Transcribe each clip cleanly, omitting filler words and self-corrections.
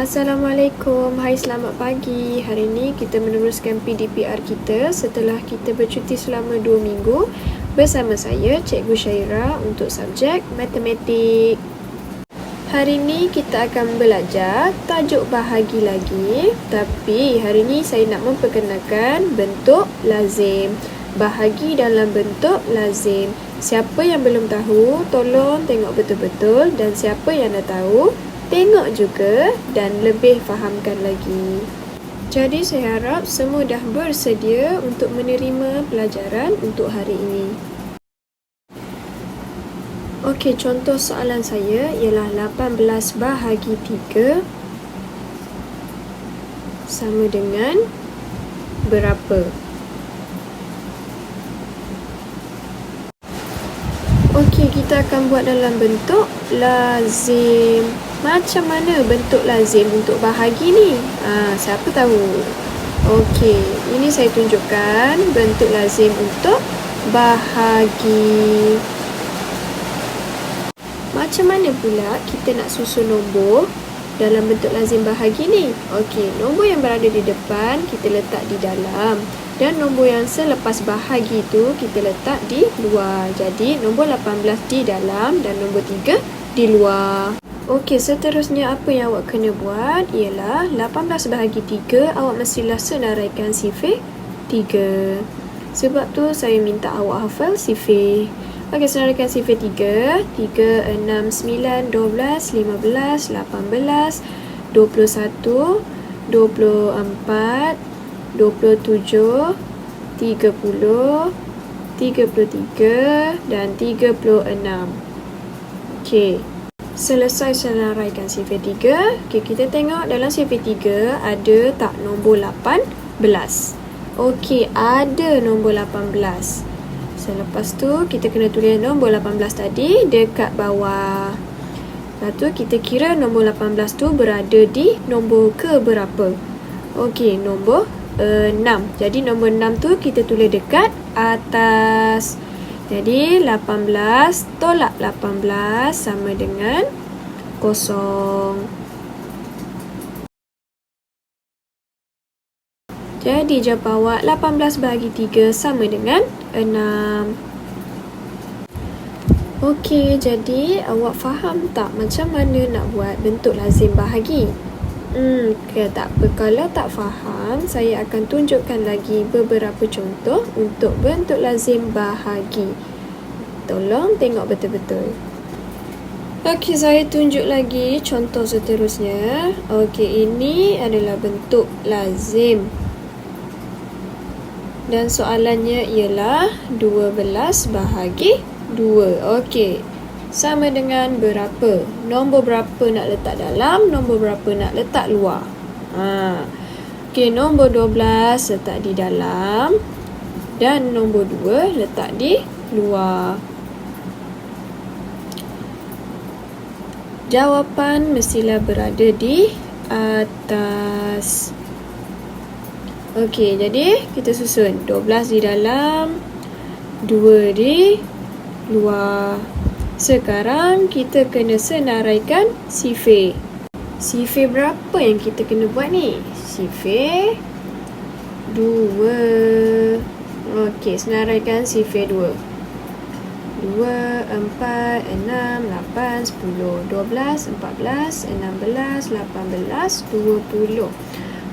Assalamualaikum, hai selamat pagi. Hari ini kita meneruskan PDPR kita setelah kita bercuti selama 2 minggu bersama saya, Cikgu Syaira untuk subjek Matematik. Hari ini kita akan belajar tajuk bahagi lagi, tapi hari ini saya nak memperkenalkan bentuk lazim. Bahagi dalam bentuk lazim. Siapa yang belum tahu, tolong tengok betul-betul, dan siapa yang dah tahu, tengok juga dan lebih fahamkan lagi. Jadi saya harap semua dah bersedia untuk menerima pelajaran untuk hari ini. Okey, contoh soalan saya ialah 18 bahagi 3 sama dengan berapa? Okey, kita akan buat dalam bentuk lazim. Macam mana bentuk lazim untuk bahagi ni? Siapa tahu? Okey, ini saya tunjukkan bentuk lazim untuk bahagi. Macam mana pula kita nak susun nombor dalam bentuk lazim bahagi ni? Okey, nombor yang berada di depan kita letak di dalam. Dan nombor yang selepas bahagi tu kita letak di luar. Jadi nombor 18 di dalam dan nombor 3 di luar. Okey, seterusnya apa yang awak kena buat ialah 18 bahagi 3 awak mestilah senaraikan sifir 3. Sebab tu saya minta awak hafal sifir. Okey, senaraikan sifir 3. 3, 6, 9, 12, 15, 18, 21, 24, 27, 30, 33 dan 36. Okey. Selesai senaraikan sifir 3. Okey, kita tengok dalam sifir 3 ada tak nombor 18? Okey, ada nombor 18. Selepas tu kita kena tulis nombor 18 tadi dekat bawah. Lepas tu kita kira nombor 18 tu berada di nombor ke berapa? Okey, nombor 6. Jadi nombor 6 tu kita tulis dekat atas. Jadi 18 tolak 18 sama dengan 0. Jadi jawapan awak 18 bahagi 3 sama dengan 6. Okey, jadi awak faham tak macam mana nak buat bentuk lazim bahagi? Tak apa. Kalau tak faham, saya akan tunjukkan lagi beberapa contoh untuk bentuk lazim bahagi. Tolong tengok betul-betul. Okey, saya tunjuk lagi contoh seterusnya. Okey, ini adalah bentuk lazim. Dan soalannya ialah 12 bahagi 2. Okey. Sama dengan berapa? Nombor berapa nak letak dalam, nombor berapa nak letak luar. Okey, nombor 12 letak di dalam dan nombor 2 letak di luar. Jawapan mestilah berada di atas. Okey, jadi kita susun 12 di dalam, 2 di luar. Sekarang kita kena senaraikan sifir. Sifir berapa yang kita kena buat ni? Sifir 2. Okey, senaraikan sifir 2. 2, 4, 6, 8, 10, 12, 14, 16, 18, 20.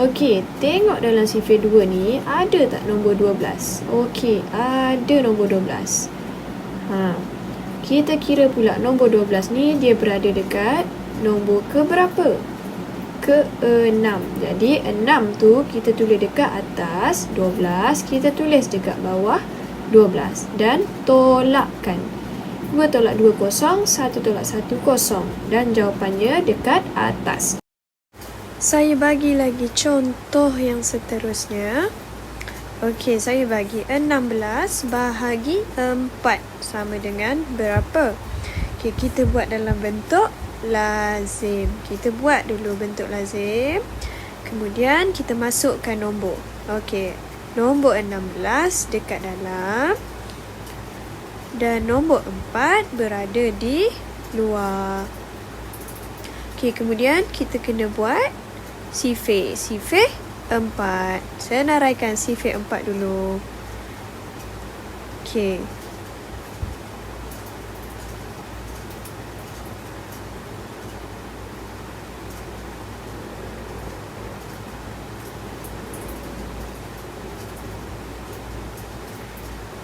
Okey, tengok dalam sifir 2 ni ada tak nombor 12? Okey, ada nombor 12. Kita kira pula nombor 12 ni dia berada dekat nombor ke berapa? Ke 6. Jadi 6 tu kita tulis dekat atas 12, kita tulis dekat bawah 12 dan tolakkan. 2 tolak 2 kosong, 1 tolak 1 kosong dan jawapannya dekat atas. Saya bagi lagi contoh yang seterusnya. Okey, saya bagi 16 bahagi 4 sama dengan berapa? Okey, kita buat dalam bentuk lazim. Kita buat dulu bentuk lazim. Kemudian kita masukkan nombor. Okey, nombor 16 dekat dalam dan nombor 4 berada di luar. Okey, kemudian kita kena buat sifir. Sifir 4. Saya naraikan sifir 4 dulu. Okey.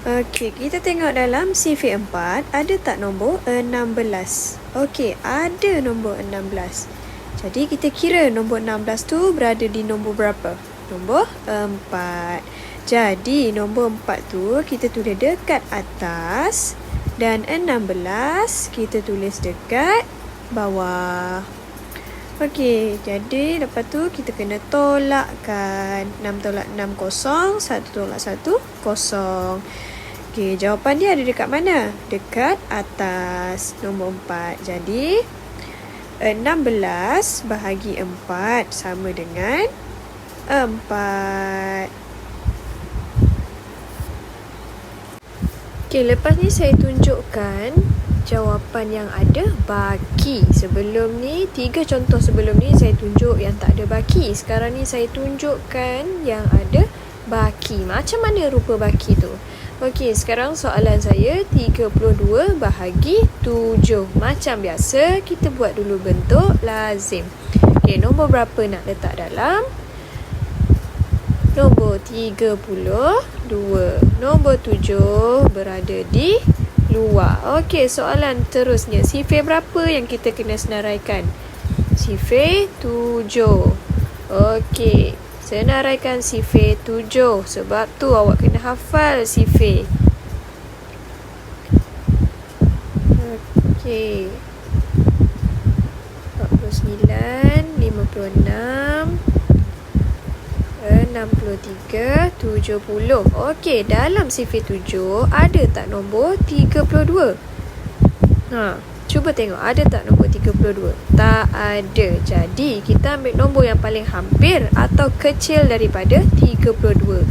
Okey, kita tengok dalam sifir 4, ada tak nombor 16? Okey, ada nombor 16. Jadi kita kira nombor 16 tu berada di nombor berapa? Nombor 4. Jadi nombor 4 tu kita tulis dekat atas dan 16 kita tulis dekat bawah. Okey, jadi lepas tu kita kena tolakkan. 6 tolak 6 kosong, 1 tolak 1 kosong. Okey, jawapan dia ada dekat mana? Dekat atas, nombor 4. Jadi 16 bahagi 4 sama dengan 4. Okey, lepas ni saya tunjukkan jawapan yang ada baki. Sebelum ni, 3 contoh sebelum ni saya tunjuk yang tak ada baki. Sekarang ni saya tunjukkan yang ada baki. Macam mana rupa baki tu? Okey, sekarang soalan saya 32 bahagi 7. Macam biasa, kita buat dulu bentuk lazim. Okey, nombor berapa nak letak dalam? Nombor 32. Nombor 7 berada di luar. Okey, soalan terusnya. Sifir berapa yang kita kena senaraikan? Sifir 7. Okey, senaraikan sifir 7. Sebab tu awak kena hafal sifir. Okey. 49, 56, 63, 70. Okey, dalam sifir 7 ada tak nombor 32? Cuba tengok, ada tak nombor 32? Tak ada. Jadi, kita ambil nombor yang paling hampir atau kecil daripada 32.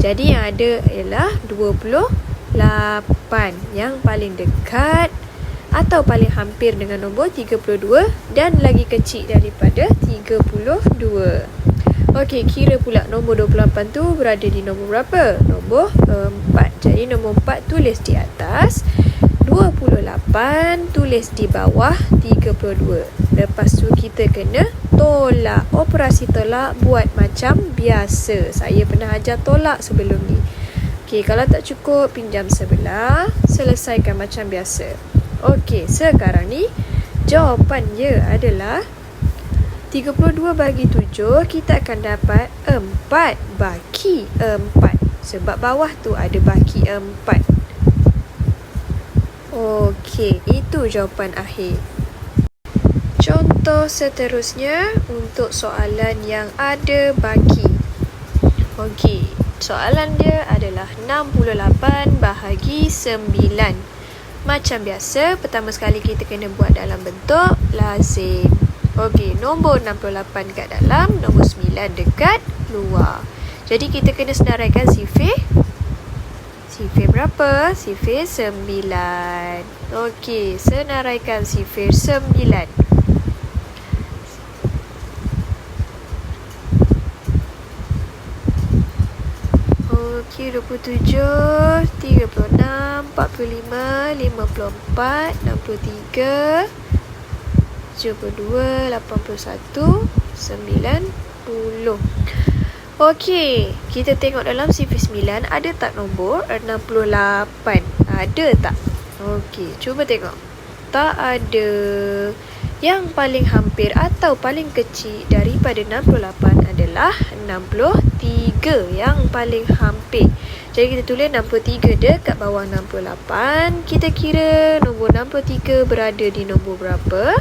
Jadi, yang ada ialah 28. Yang paling dekat atau paling hampir dengan nombor 32 dan lagi kecil daripada 32. Okey, kira pula nombor 28 tu berada di nombor berapa? Nombor 4. Jadi, nombor 4 tulis di atas. 28 tulis di bawah 32. Lepas tu kita kena tolak. Operasi tolak buat macam biasa. Saya pernah ajar tolak sebelum ni. Okey, kalau tak cukup pinjam sebelah, selesaikan macam biasa. Okey, sekarang ni jawapan dia adalah 32 bagi 7, kita akan dapat 4 baki 4. Sebab bawah tu ada baki 4. Okey, itu jawapan akhir. Contoh seterusnya untuk soalan yang ada baki. Okey, soalan dia adalah 68 bahagi 9. Macam biasa, pertama sekali kita kena buat dalam bentuk lazim. Okey, nombor 68 kat dalam, nombor 9 dekat luar. Jadi kita kena senaraikan sifir. Sifir berapa? Sifir 9. Okey, senaraikan sifir 9. Okey, 27, 36, 45, 54, 63, 72, 81, 90. Okey, kita tengok dalam sifir 9 ada tak nombor 68? Ada tak? Okey, cuba tengok. Tak ada. Yang paling hampir atau paling kecil daripada 68 adalah 63. Yang paling hampir. Jadi kita tulis 63 dekat bawah 68. Kita kira nombor 63 berada di nombor berapa?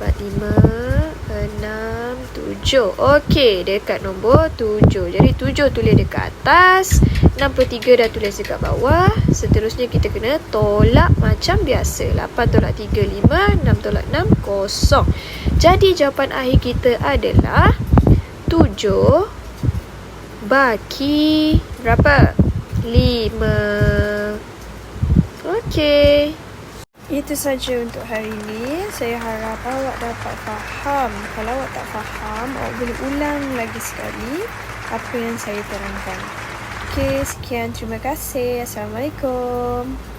45, 6, 7. Okey, dekat nombor 7. Jadi 7 tulis dekat atas, 63 dah tulis dekat bawah. Seterusnya kita kena tolak macam biasa. 8 tolak 3, 5, 6 tolak 6, kosong. Jadi jawapan akhir kita adalah 7 baki berapa? 5. Okey. Itu saja untuk hari ini. Saya harap awak dapat faham. Kalau awak tak faham, awak boleh ulang lagi sekali apa yang saya terangkan. Okey, sekian. Terima kasih. Assalamualaikum.